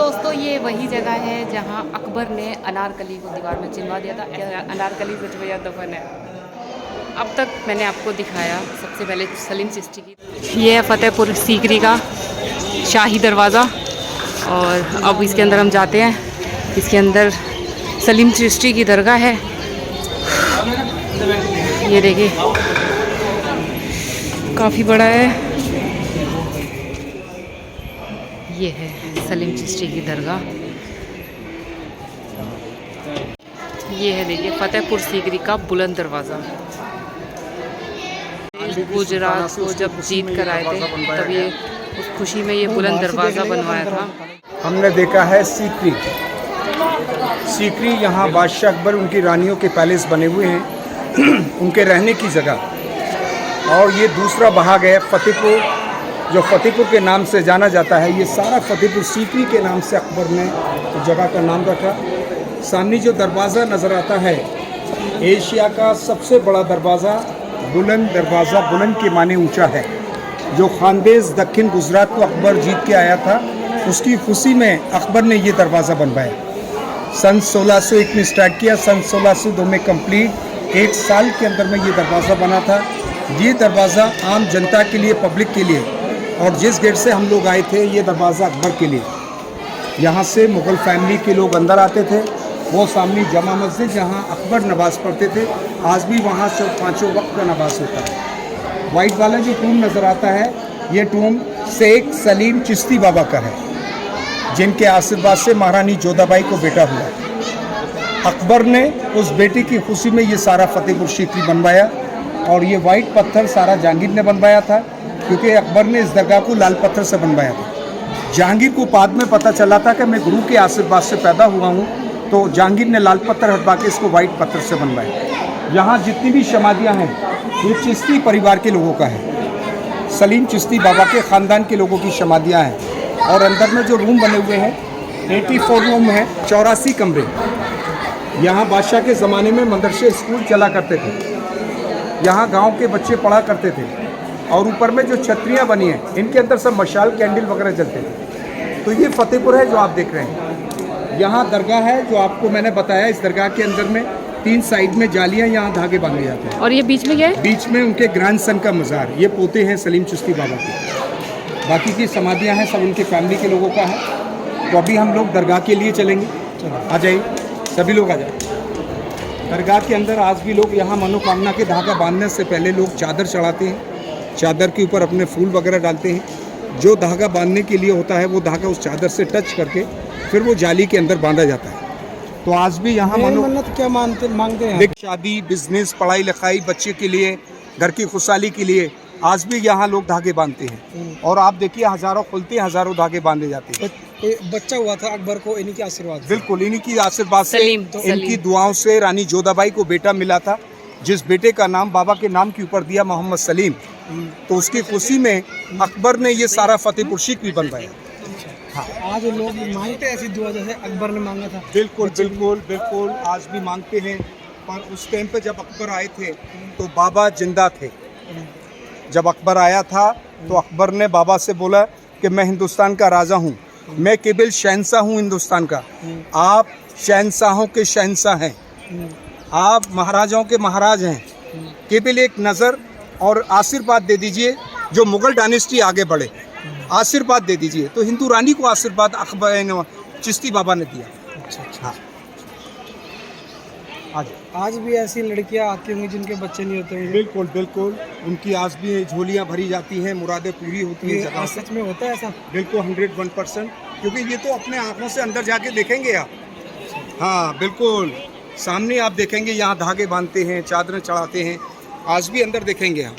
दोस्तों ये वही जगह है जहाँ अकबर ने अनारकली को दीवार में चिनवा दिया था। अनारकली सच में दफन है। अब तक मैंने आपको दिखाया सबसे पहले सलीम चिश्ती की। ये है फतेहपुर सीकरी का शाही दरवाज़ा और अब इसके अंदर हम जाते हैं। इसके अंदर सलीम चिश्ती की दरगाह है। ये देखिए काफ़ी बड़ा है। ये है सलीम चिश्ती की दरगाह। ये है देखिए फतेहपुर सीकरी का बुलंद दरवाज़ा। गुजरात को जब जीत कर आए थे तब ये उस खुशी में ये बुलंद दरवाज़ा बनवाया था। हमने देखा है सीकरी यहाँ बादशाह अकबर उनकी रानियों के पैलेस बने हुए हैं उनके रहने की जगह। और ये दूसरा भाग है फतेहपुर, जो फतेहपुर के नाम से जाना जाता है। ये सारा फतेहपुर सीकरी के नाम से अकबर ने जगह का नाम रखा। सामने जो दरवाज़ा नज़र आता है एशिया का सबसे बड़ा दरवाज़ा, बुलंद दरवाज़ा, बुलंद के माने ऊंचा है। जो खानदेश दक्षिण गुजरात को अकबर जीत के आया था उसकी खुशी में अकबर ने ये दरवाज़ा बनवाया। सन 1601 में स्टार्ट किया, सन 1602 में कंप्लीट। 1 साल के अंदर में ये दरवाज़ा बना था। ये दरवाज़ा आम जनता के लिए, पब्लिक के लिए, और जिस गेट से हम लोग आए थे ये दरवाज़ा अकबर के लिए। यहाँ से मुग़ल फैमिली के लोग अंदर आते थे। वो सामने जमा मस्जिद जहाँ अकबर नमाज़ पढ़ते थे, आज भी वहाँ से 5 वक्त का नमाज होता है। वाइट वाला जो टूम नज़र आता है ये टूम शेख सलीम चिश्ती बाबा का है, जिनके आशीर्वाद से महारानी जोधाबाई को बेटा हुआ। अकबर ने उस बेटे की खुशी में ये सारा फतेहपुर सीकरी बनवाया। और ये वाइट पत्थर सारा जहांगीर ने बनवाया था, क्योंकि अकबर ने इस दरगाह को लाल पत्थर से बनवाया था। जहांगीर को बाद में पता चला था कि मैं गुरु के आशीर्वाद से पैदा हुआ हूँ, तो जहांगीर ने लाल पत्थर हटवा के इसको वाइट पत्थर से बनवाया। यहाँ जितनी भी समाधियाँ हैं ये चिश्ती परिवार के लोगों का है। सलीम चिश्ती बाबा के ख़ानदान के लोगों की समाधियाँ हैं। और अंदर में जो रूम बने हुए हैं 84 रूम हैं, 84 कमरे। यहाँ बादशाह के ज़माने में मदरसे स्कूल चला करते थे। यहाँ गांव के बच्चे पढ़ा करते थे। और ऊपर में जो छतरियाँ बनी हैं इनके अंदर सब मशाल कैंडल वगैरह जलते थे। तो ये फतेहपुर है जो आप देख रहे हैं। यहाँ दरगाह है जो आपको मैंने बताया। इस दरगाह के अंदर में 3 साइड में जालियाँ, यहाँ धागे बांधे जाते हैं। और ये बीच में क्या है? बीच में उनके ग्रैंड सन का मज़ार। ये पोते हैं सलीम चिश्ती बाबा के। बाकी की समाधियाँ हैं सब उनके फैमिली के लोगों का है। तो अभी हम लोग दरगाह के लिए चलेंगे। आ जाइए, सभी लोग आ जाए। दरगाह के अंदर आज भी लोग यहाँ मनोकामना के धागा बांधने से पहले लोग चादर चढ़ाते हैं। चादर के ऊपर अपने फूल वगैरह डालते हैं। जो धागा बांधने के लिए होता है वो धागा उस चादर से टच करके फिर वो जाली के अंदर बांधा जाता है। तो आज भी यहाँ मन्नत क्या मांगते हैं? शादी, बिजनेस, पढ़ाई लिखाई, बच्चे के लिए, घर की खुशहाली के लिए आज भी यहाँ लोग धागे बांधते हैं। और आप देखिए हज़ारों खुलते हैं, हज़ारों धागे बांधे जाते हैं। बच्चा हुआ था अकबर को इन्हीं के आशीर्वाद से। बिल्कुल इन्हीं की आशीर्वाद से, सलीम। इनकी दुआओं से रानी जोधाबाई को बेटा मिला था, जिस बेटे का नाम बाबा के नाम के ऊपर दिया मोहम्मद सलीम। तो उसकी खुशी में अकबर ने ये सारा फतेहपुर सीकरी बनवाया। हाँ, आज लोग मांगते हैं ऐसी दुआ जैसे अकबर ने मांगा था। बिल्कुल बिल्कुल बिल्कुल आज भी मांगते हैं। पर उस टाइम पे जब अकबर आए थे तो बाबा जिंदा थे। जब अकबर आया था तो अकबर ने बाबा से बोला कि मैं हिंदुस्तान का राजा हूँ, मैं केवल शहंशाह हूँ हिंदुस्तान का, आप शहंशाहों के शहंशाह हैं, आप महाराजाओं के महाराज हैं। केवल एक नज़र और आशीर्वाद दे दीजिए, जो मुग़ल डायनेस्टी आगे बढ़े, आशीर्वाद दे दीजिए। तो हिंदू रानी को आशीर्वाद अकबर चिश्ती बाबा ने दिया। अच्छा। आज भी ऐसी लड़कियां आती होंगी जिनके बच्चे नहीं होते होंगे। बिल्कुल बिल्कुल, उनकी आज भी झोलियाँ भरी जाती हैं, मुरादें पूरी होती हैं। सच में होता है ऐसा? बिल्कुल 101%, क्योंकि ये तो अपने आँखों से अंदर जाके देखेंगे आप। हाँ बिल्कुल, सामने आप देखेंगे यहाँ धागे बांधते हैं, चादरें चढ़ाते हैं, आज भी अंदर देखेंगे आप।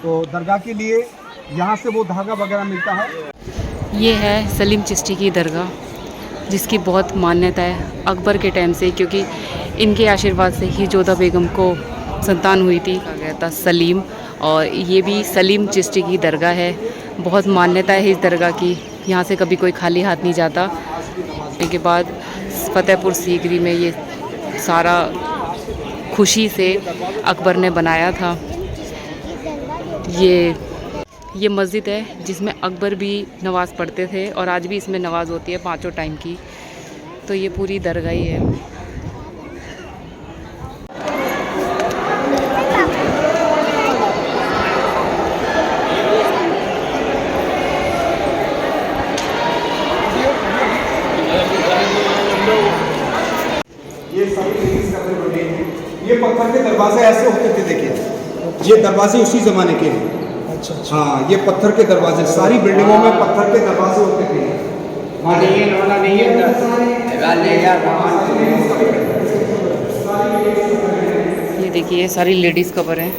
तो दरगाह के लिए यहाँ से वो धागा वगैरह मिलता है। ये है सलीम चिश्ती की दरगाह, जिसकी बहुत मान्यता है अकबर के टाइम से, क्योंकि इनके आशीर्वाद से ही जोधा बेगम को संतान हुई थी। कहा गया था सलीम। और ये भी सलीम चिश्ती की दरगाह है। बहुत मान्यता है इस दरगाह की। यहाँ से कभी कोई खाली हाथ नहीं जाता। इसके बाद फतेहपुर सीकरी में ये सारा खुशी से अकबर ने बनाया था। ये मस्जिद है जिसमें अकबर भी नमाज़ पढ़ते थे और आज भी इसमें नमाज़ होती है 5 टाइम की। तो ये पूरी दरगाह ही है। ये सारी लेडीज कपड़े बने हैं। ये पत्थर के दरवाजे ऐसे होते थे, देखिए ये दरवाजे उसी ज़माने के हैं। अच्छा अच्छा। हाँ, ये पत्थर के दरवाजे, सारी बिल्डिंगों में पत्थर के दरवाजे होते थे। ये देखिए ये सारी लेडीज़ कबर हैं।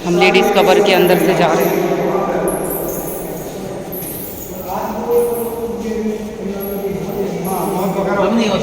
हम लेडीज़ कबर के अंदर से जा रहे हैं।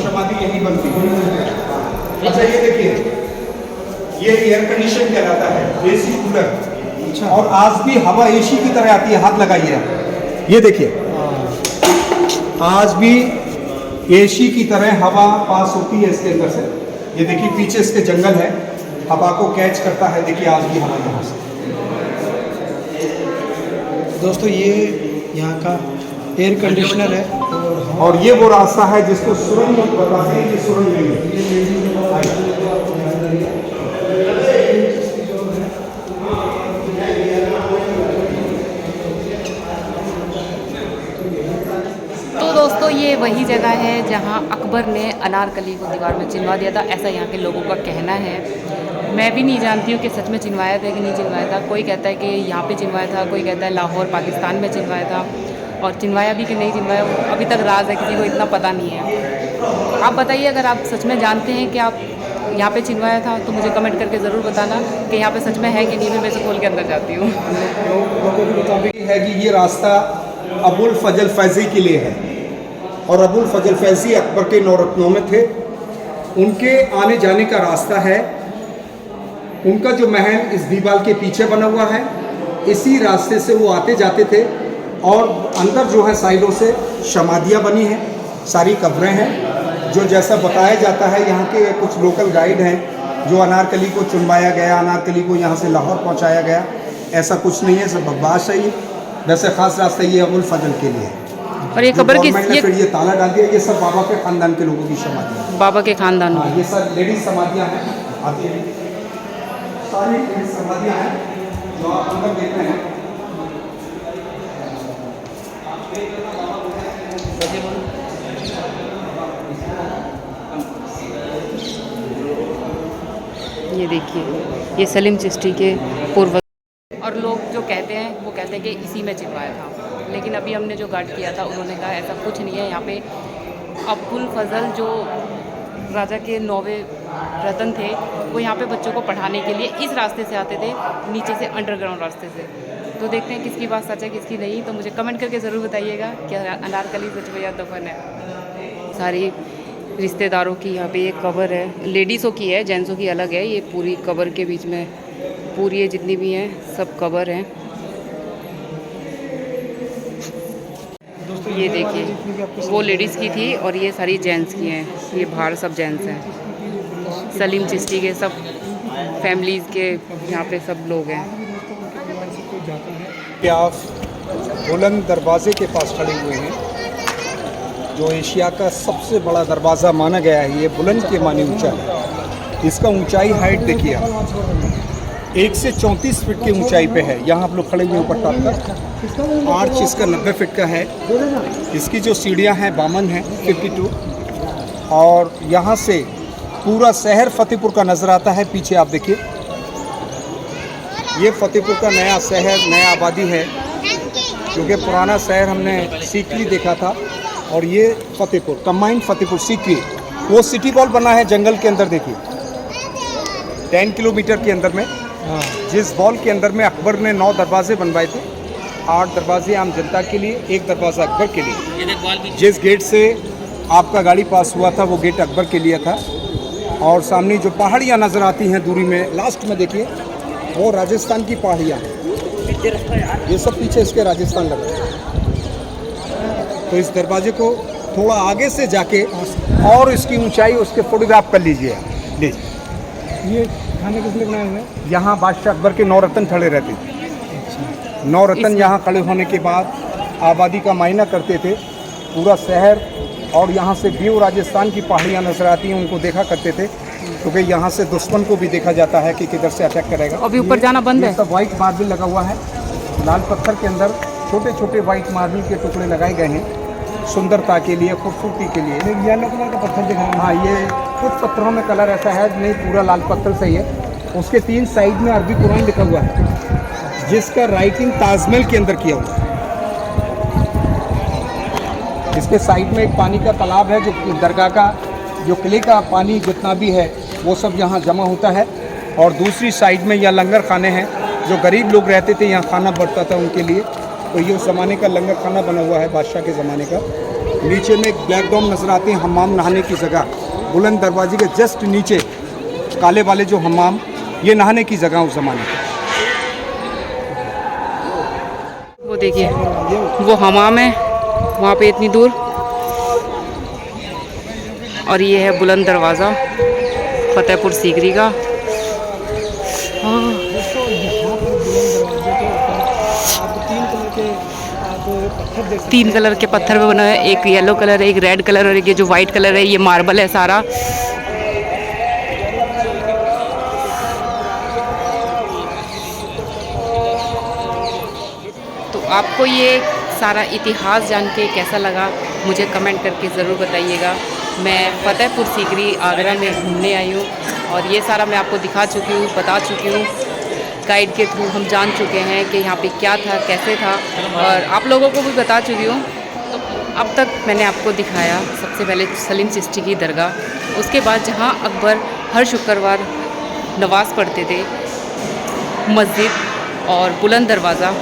समाधि यही बनती है। अच्छा ये देखिए, ये एयर कंडीशन कहलाता है, एसी कूलर। अच्छा। और आज भी हवा एसी की तरह आती है, हाथ लगाइए आप, ये देखिए आज भी एसी की तरह हवा पास होती है इसके अंदर से। ये देखिए पीछे इसके जंगल है, हवा को कैच करता है। देखिए आज भी हवा यहाँ से। दोस्तों ये यहाँ का एयर कंडीशनर है और ये वो रास्ता है जिसको सुरंग बताते हैं, कि सुरंग नहीं है। तो दोस्तों ये वही जगह है जहां अकबर ने अनारकली को दीवार में चिनवा दिया था, ऐसा यहाँ के लोगों का कहना है। मैं भी नहीं जानती हूँ कि सच में चिनवाया था कि नहीं चिनवाया था। कोई कहता है कि यहाँ पे चिनवाया था, कोई कहता है लाहौर पाकिस्तान में चिनवाया था, और चिनवाया भी कि नहीं चिनवाया अभी तक राज है, किसी को इतना पता नहीं है। आप बताइए अगर आप सच में जानते हैं कि आप यहाँ पे चिनवाया था तो मुझे कमेंट करके ज़रूर बताना कि यहाँ पे सच में है कि नहीं। मैं से खोल के अंदर जाती हूँ। लोगों के मुताबिक है कि ये रास्ता अबुल फजल फैज़ी के लिए है, और अबुल फजल फैज़ी अकबर के 9 रत्नों में थे। उनके आने जाने का रास्ता है। उनका जो महल इस दीवार के पीछे बना हुआ है, इसी रास्ते से वो आते जाते थे। और अंदर जो है साइडों से समाधियाँ बनी हैं, सारी कब्रें हैं। जो जैसा बताया जाता है, यहाँ के कुछ लोकल गाइड हैं जो अनारकली को चुनवाया गया, अनारकली को यहाँ से लाहौर पहुँचाया गया, ऐसा कुछ नहीं है, सब बकवास है। वैसे ख़ास रास्ता ये अबुल फजल के लिए है। और ये कब्र की फिर ये ताला डाल दिया। ये सब बाबा के ख़ानदान के लोगों की समाधियाँ हैं। बाबा के खानदान हाँ, ये सब लेडीज समाधियाँ हैं। आती हैं सारी लेडीज समाधियाँ हैं जो आप अंदर देख रहे हैं। ये देखिए ये सलीम चिश्ती के पूर्वज। और लोग जो कहते हैं वो कहते हैं कि इसी में चिनवाया था, लेकिन अभी हमने जो गार्ड किया था उन्होंने कहा ऐसा कुछ नहीं है। यहाँ पे अबुल फजल जो राजा के 9वें रतन थे, वो यहाँ पे बच्चों को पढ़ाने के लिए इस रास्ते से आते थे, नीचे से अंडरग्राउंड रास्ते से। तो देखते हैं किसकी बात सच है किसकी नहीं। तो मुझे कमेंट करके ज़रूर बताइएगा कि अनारकली सच में या दफन है। सारी रिश्तेदारों की यहाँ पे एक कब्र है, लेडीज़ों की है, जेंट्सों की अलग है। ये पूरी कब्र के बीच में पूरी ये जितनी भी हैं सब कब्र हैं। ये देखिए वो लेडीज़ की थी और ये सारी जेंट्स की हैं। ये बाहर सब जेंट्स हैं। सलीम चिश्ती के सब फैमिलीज़ के यहाँ पे सब लोग हैं। आप बुलंद दरवाजे के पास खड़े हुए हैं, जो एशिया का सबसे बड़ा दरवाज़ा माना गया है। ये बुलंद के मानी ऊंचा है। इसका ऊंचाई हाइट देखिए आप 1 से 34 फीट की ऊंचाई पे है। यहाँ आप लोग खड़े हुए ऊपर टॉप पर। आर्च इसका 90 फीट का है। इसकी जो सीढ़ियाँ हैं 52 हैं, 52। और यहाँ से पूरा शहर फतेहपुर का नज़र आता है। पीछे आप देखिए, ये फतेहपुर का नया शहर, नया आबादी है, क्योंकि पुराना शहर हमने सीकरी देखा था और ये फतेहपुर कंबाइंड फतेहपुर सीकरी। वो सिटी वॉल बना है जंगल के अंदर, देखिए 10 किलोमीटर के अंदर में। जिस वॉल के अंदर में अकबर ने 9 दरवाजे बनवाए थे, 8 दरवाजे आम जनता के लिए, 1 दरवाज़ा अकबर के लिए। जिस गेट से आपका गाड़ी पास हुआ था वो गेट अकबर के लिए था। और सामने जो पहाड़ियाँ नज़र आती हैं दूरी में, लास्ट में देखिए वो राजस्थान की पहाड़ियाँ हैं। ये सब पीछे इसके राजस्थान लग रहा है। तो इस दरवाजे को थोड़ा आगे से जाके और इसकी ऊंचाई, उसके फोटोग्राफ कर लीजिए। लीजिए, ये खाने किस लिए बनाए हुए हैं? यहाँ बादशाह अकबर के 9 रत्न खड़े रहते थे। नवरत्न यहाँ खड़े होने के बाद आबादी का मायना करते थे। पूरा शहर और यहाँ से व्यू राजस्थान की पहाड़ियाँ नजर आती हैं, उनको देखा करते थे, क्योंकि यहाँ से दुश्मन को भी देखा जाता है कि किधर से अटैक करेगा। अभी ऊपर जाना बंद है। ये सब वाइट मार्बल लगा हुआ है, लाल पत्थर के अंदर छोटे छोटे वाइट मार्बल के टुकड़े लगाए गए हैं, सुंदरता के लिए, खूबसूरती के लिए। येलो कलर का पत्थर दिख रहा है। हाँ, ये कुछ पत्थरों में कलर ऐसा है, नहीं पूरा लाल पत्थर से ही है। उसके 3 साइड में अरबी कुरान लिखा हुआ है, जिसका राइटिंग ताजमहल के अंदर किया हुआ है। इसके साइड में एक पानी का तालाब है, जो दरगाह का जो किले का पानी जितना भी है वो सब यहाँ जमा होता है। और दूसरी साइड में यहाँ लंगर खाने हैं, जो गरीब लोग रहते थे यहाँ खाना बढ़ता था उनके लिए, तो ये उस ज़माने का लंगर खाना बना हुआ है, बादशाह के ज़माने का। नीचे में एक ब्लैक डॉम नज़र आते हैं, हमाम नहाने की जगह, बुलंद दरवाजे के जस्ट नीचे काले वाले जो हमाम, ये नहाने की जगह उस ज़माने की। वो देखिए, वो हमाम है वहाँ पे इतनी दूर, और ये है बुलंद दरवाज़ा फतेहपुर सीकरी का। दोस्तों यहाँ पर बुलंद दरवाजे के ऊपर आप 3 कलर के आप पत्थर देख सकते 3 कलर के पत्थर में बना है, एक येलो कलर है, एक रेड कलर, और एक ये जो वाइट कलर है, ये मार्बल है सारा। तो आपको ये सारा इतिहास जान के कैसा लगा मुझे कमेंट करके ज़रूर बताइएगा। मैं फतेहपुर सीकरी आगरा में घूमने आई हूँ, और ये सारा मैं आपको दिखा चुकी हूँ, बता चुकी हूँ। गाइड के थ्रू हम जान चुके हैं कि यहाँ पे क्या था, कैसे था, और आप लोगों को भी बता चुकी हूँ। तो अब तक मैंने आपको दिखाया सबसे पहले सलीम चिश्ती की दरगाह, उसके बाद जहाँ अकबर हर शुक्रवार नमाज़ पढ़ते थे, मस्जिद और बुलंद दरवाज़ा।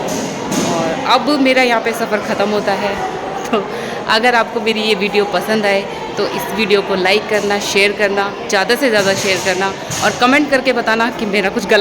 और अब मेरा यहाँ पे सफ़र ख़त्म होता है। तो अगर आपको मेरी ये वीडियो पसंद आए तो इस वीडियो को लाइक करना, शेयर करना, ज़्यादा से ज़्यादा शेयर करना, और कमेंट करके बताना कि मेरा कुछ गलत